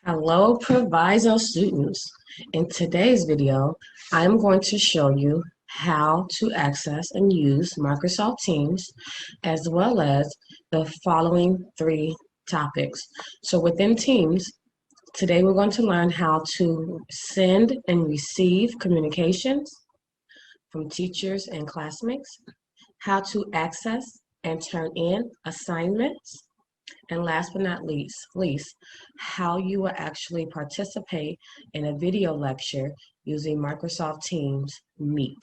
Hello, Proviso students. In today's video, I'm going to show you how to access and use Microsoft Teams, as well as the following three topics. So within Teams, today we're going to learn how to send and receive communications from teachers and classmates, how to access and turn in assignments, and last but not least, how you will actually participate in a video lecture using Microsoft Teams Meet.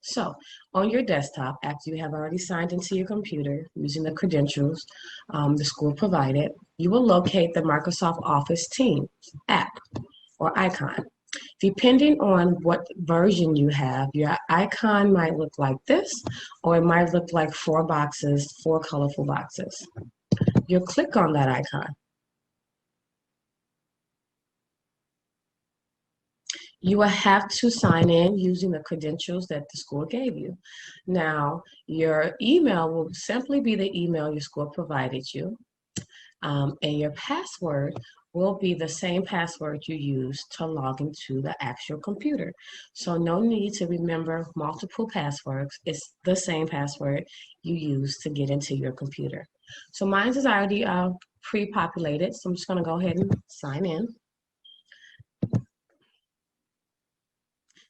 So on your desktop, after you have already signed into your computer using the credentials the school provided, you will locate the Microsoft Office Teams app or icon. Depending on what version you have, your icon might look like this, or it might look like four colorful boxes. You'll click on that icon. You will have to sign in using the credentials that the school gave you. Now, your email will simply be the email your school provided you, and your password will be the same password you use to log into the actual computer. So no need to remember multiple passwords. It's the same password you use to get into your computer. So mine is already pre-populated, so I'm just going to go ahead and sign in.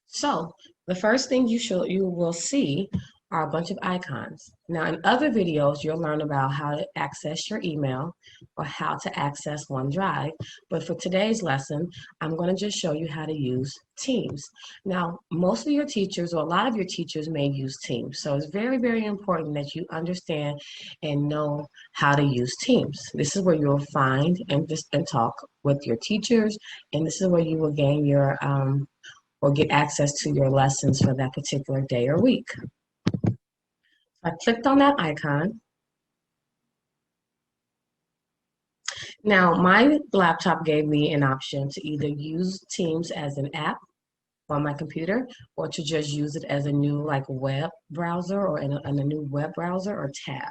So the first thing you will see are a bunch of icons. Now in other videos, you'll learn about how to access your email or how to access OneDrive. But for today's lesson, I'm going to just show you how to use Teams. Now, most of your teachers or a lot of your teachers may use Teams. So it's very, very important that you understand and know how to use Teams. This is where you'll find and talk with your teachers. And this is where you will gain your or get access to your lessons for that particular day or week. I clicked on that icon. Now, my laptop gave me an option to either use Teams as an app on my computer or to just use it as a new web browser or in a new web browser or tab.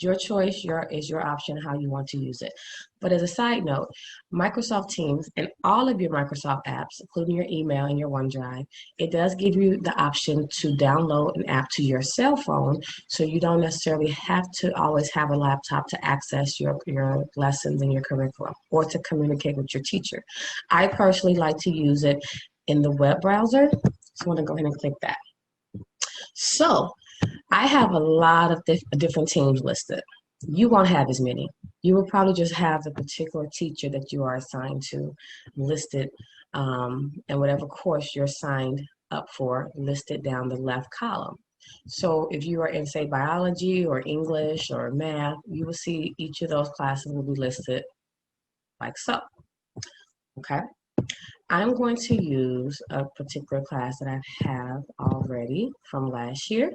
Your choice is your option how you want to use it. But as a side note, Microsoft Teams and all of your Microsoft apps, including your email and your OneDrive, it does give you the option to download an app to your cell phone, so you don't necessarily have to always have a laptop to access your lessons and your curriculum or to communicate with your teacher. I personally like to use it in the web browser, so I'm going to go ahead and click that. So I have a lot of different teams listed. You won't have as many. You will probably just have the particular teacher that you are assigned to listed, and whatever course you're signed up for listed down the left column. So if you are in, say, biology or English or math, you will see each of those classes will be listed like so. Okay. I'm going to use a particular class that I have already from last year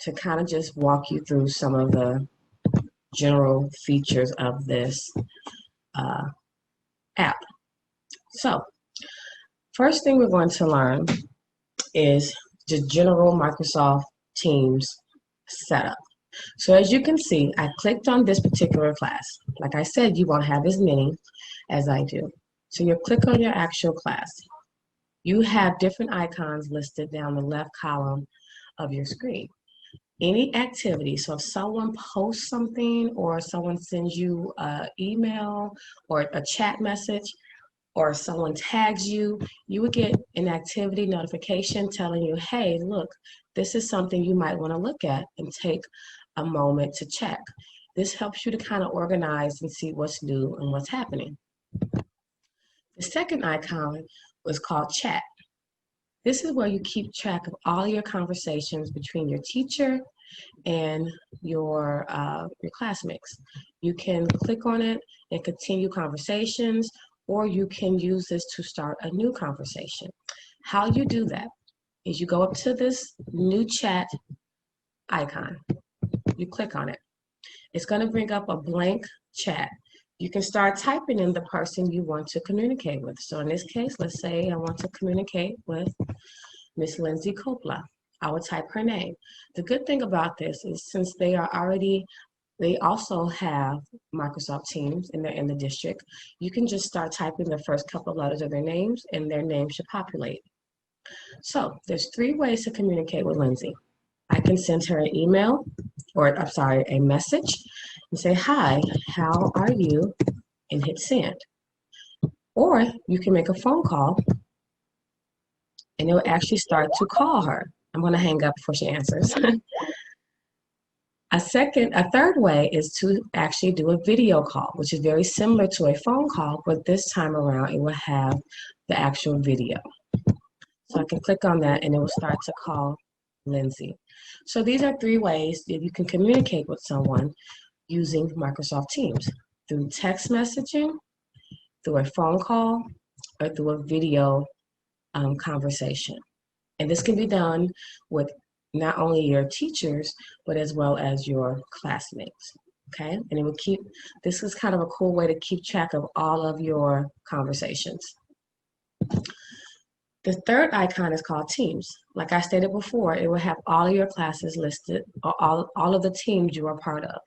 to kind of just walk you through some of the general features of this app. So first thing we're going to learn is the general Microsoft Teams setup. So as you can see, I clicked on this particular class. Like I said, you won't have as many as I do. So you click on your actual class. You have different icons listed down the left column of your screen. Any activity, so if someone posts something or someone sends you an email or a chat message or someone tags you, you would get an activity notification telling you, hey, look, this is something you might want to look at and take a moment to check. This helps you to kind of organize and see what's new and what's happening. The second icon was called chat. This is where you keep track of all your conversations between your teacher and your classmates. You can click on it and continue conversations, or you can use this to start a new conversation. How you do that is you go up to this new chat icon. You click on it. It's going to bring up a blank chat. You can start typing in the person you want to communicate with. So in this case, let's say I want to communicate with Miss Lindsay Coppola. I would type her name. The good thing about this is since they are already They also have Microsoft Teams and they're in the district. You can just start typing the first couple of letters of their names and their name should populate. So there's 3 ways to communicate with Lindsay. I can send her an email, or I'm sorry, a message and say, hi, how are you? And hit send. Or you can make a phone call and it will actually start to call her. I'm going to hang up before she answers. A third way is to actually do a video call, which is very similar to a phone call, but this time around it will have the actual video. So I can click on that and it will start to call Lindsay. So these are 3 ways that you can communicate with someone using Microsoft Teams: through text messaging, through a phone call, or through a video conversation. And this can be done with not only your teachers, but as well as your classmates. Okay, and it will this is kind of a cool way to keep track of all of your conversations. The third icon is called Teams. Like I stated before, it will have all of your classes listed, or all of the teams you are part of,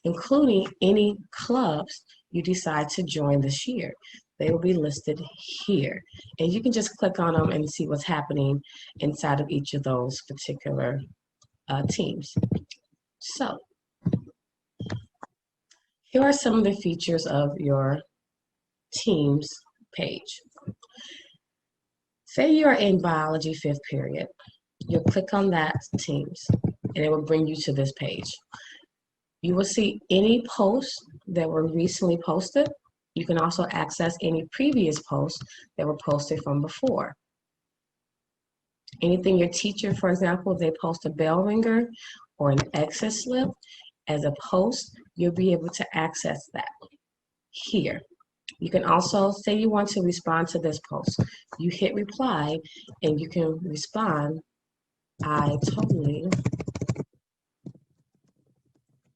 including any clubs you decide to join this year. They will be listed here. And you can just click on them and see what's happening inside of each of those particular teams. So here are some of the features of your Teams page. Say you're in biology 5th period. You'll click on that Teams and it will bring you to this page. You will see any posts that were recently posted. You can also access any previous posts that were posted from before. Anything your teacher, for example, if they post a bell ringer or an exit slip as a post, you'll be able to access that here. You can also say you want to respond to this post. You hit reply and you can respond, I totally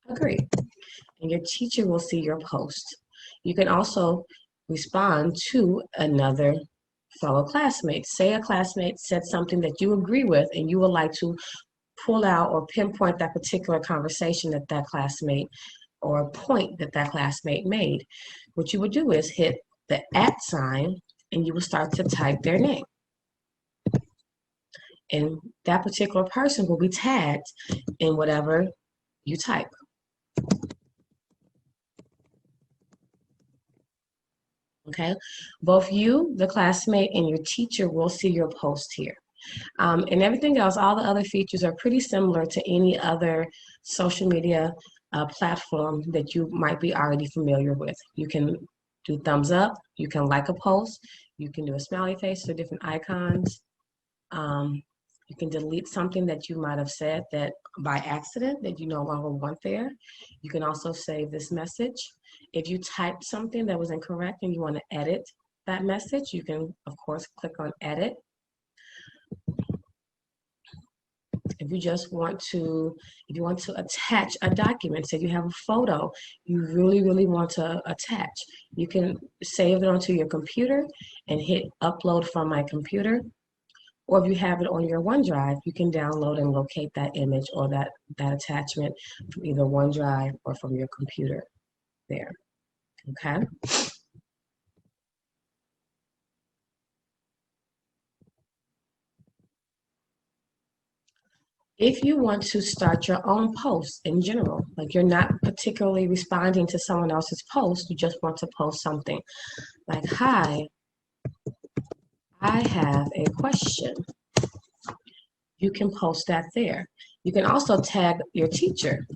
agree. And your teacher will see your post. You can also respond to another fellow classmate. Say a classmate said something that you agree with and you would like to pull out or pinpoint that particular conversation that that classmate or point that that classmate made. What you would do is hit the @ sign and you will start to type their name. And that particular person will be tagged in whatever you type. Okay, both you, the classmate, and your teacher will see your post here. And everything else, all the other features are pretty similar to any other social media platform that you might be already familiar with. You can do thumbs up, you can like a post, you can do a smiley face or different icons. You can delete something that you might have said that by accident that you no longer want there. You can also save this message. If you typed something that was incorrect and you want to edit that message, you can, of course, click on edit. If you want to attach a document, say you have a photo you really want to attach, you can save it onto your computer and hit upload from my computer. Or if you have it on your OneDrive, you can download and locate that image or that attachment from either OneDrive or from your computer there. Okay. If you want to start your own post in general, like you're not particularly responding to someone else's post, you just want to post something like, hi, I have a question. You can post that there. You can also tag your teacher.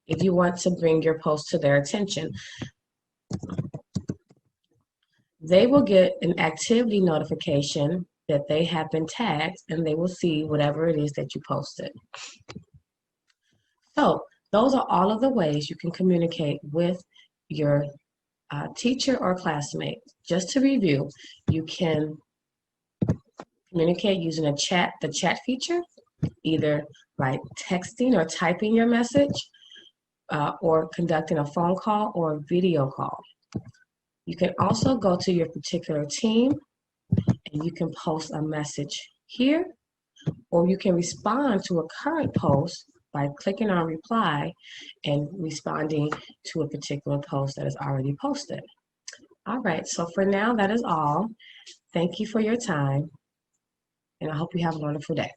If you want to bring your post to their attention, they will get an activity notification that they have been tagged and they will see whatever it is that you posted. So those are all of the ways you can communicate with your teacher or classmate. Just to review, you can communicate using the chat feature, either by texting or typing your message, or conducting a phone call or a video call. You can also go to your particular team and you can post a message here, or you can respond to a current post by clicking on reply and responding to a particular post that is already posted. All right, so for now, that is all. Thank you for your time, and I hope you have a wonderful day.